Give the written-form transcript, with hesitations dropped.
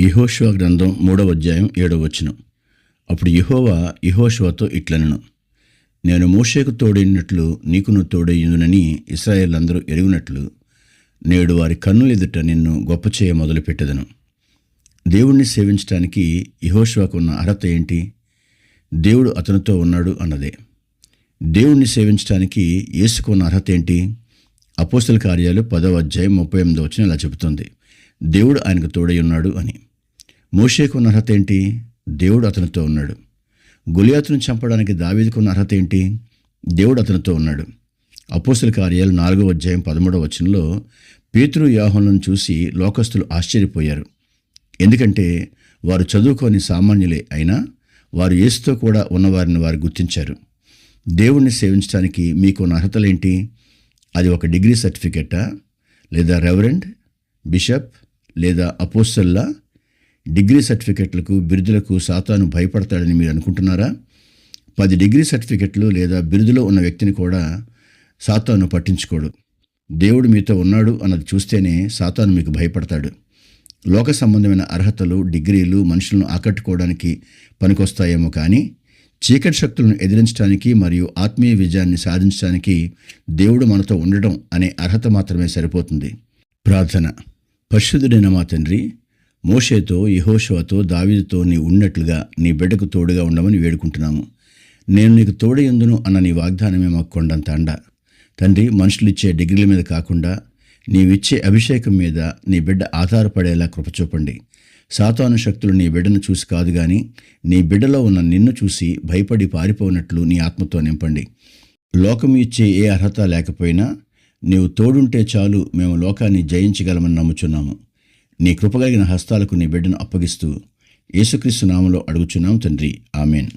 యెహోషువ గ్రంథం 3వ అధ్యాయం 7వ వచనం. అప్పుడు యెహోవా యెహోషువతో ఇట్లనెను, నేను మోషేకు తోడైనట్లు నీకును తోడైయుందునని ఇశ్రాయేలులందరూ ఎరుగునట్లు నేడు వారి కన్నుల ఎదుట నిన్ను గొప్ప చేయ మొదలుపెట్టెదను. దేవుణ్ణి సేవించడానికి యెహోషువకు ఉన్న అర్హత ఏంటి? దేవుడు అతనితో ఉన్నాడు అన్నదే. దేవుణ్ణి సేవించడానికి యేసుకు ఉన్న అర్హత ఏంటి? అపోస్తల కార్యాలు 10వ అధ్యాయం 38వ వచనం ఇలా చెబుతుంది, దేవుడు ఆయనకు తోడై ఉన్నాడు అని. మోషేకు ఉన్న అర్హత ఏంటి? దేవుడు అతనితో ఉన్నాడు. గొలియాతును చంపడానికి దావీదుకు ఉన్న అర్హత ఏంటి? దేవుడు అతనితో ఉన్నాడు. అపోస్తల కార్యాలు 4వ అధ్యాయం 13వ వచనంలో పేతురు యోహానులను చూసి లోకస్తులు ఆశ్చర్యపోయారు. ఎందుకంటే వారు చదువుకోని సామాన్యులే అయినా వారు యేసుతో కూడా ఉన్నవారిని వారు గుర్తించారు. దేవుణ్ణి సేవించడానికి మీకున్న అర్హతలేంటి? అది ఒక డిగ్రీ సర్టిఫికెటా, లేదా రెవరెండ్, బిషప్ లేదా అపోస్తలులా? డిగ్రీ సర్టిఫికెట్లకు, బిరుదులకు సాతాను భయపడతాడని మీరు అనుకుంటున్నారా? 10 డిగ్రీ సర్టిఫికెట్లు లేదా బిరుదులో ఉన్న వ్యక్తిని కూడా సాతాను పట్టించుకోడు. దేవుడు మీతో ఉన్నాడు అన్నది చూస్తేనే సాతాను మీకు భయపడతాడు. లోక సంబంధమైన అర్హతలు, డిగ్రీలు మనుషులను ఆకట్టుకోవడానికి పనికొస్తాయేమో కానీ చీకటి శక్తులను ఎదిరించడానికి మరియు ఆత్మీయ విజయాన్ని సాధించడానికి దేవుడు మనతో ఉండడం అనే అర్హత మాత్రమే సరిపోతుంది. ప్రార్థన. పరిశుద్ధుడైన మా తండ్రి, మోషేతో, యెహోషువతో, దావీదుతో నీ ఉన్నట్లుగా నీ బిడ్డకు తోడుగా ఉండమని వేడుకుంటున్నాము. నేను నీకు తోడయుందును అన్న నీ వాగ్దానమే మాకు కొండంత అండ. తండ్రి, మనుషులిచ్చే డిగ్రీల మీద కాకుండా నీవిచ్చే అభిషేకం మీద నీ బిడ్డ ఆధారపడేలా కృపచూపండి. సాతాను శక్తులు నీ బిడ్డను చూసి కాదు కానీ నీ బిడ్డలో ఉన్న నిన్ను చూసి భయపడి పారిపోనట్లు నీ ఆత్మతో నింపండి. లోకం ఇచ్చే ఏ అర్హత లేకపోయినా నీవు తోడుంటే చాలు, మేము లోకాన్ని జయించగలమని నమ్ముచున్నాము. నీ కృపగలిగిన హస్తాలకు నీ బిడ్డను అప్పగిస్తూ యేసుక్రీస్తు నామములో అడుగుచున్నాం తండ్రి. ఆమెన్.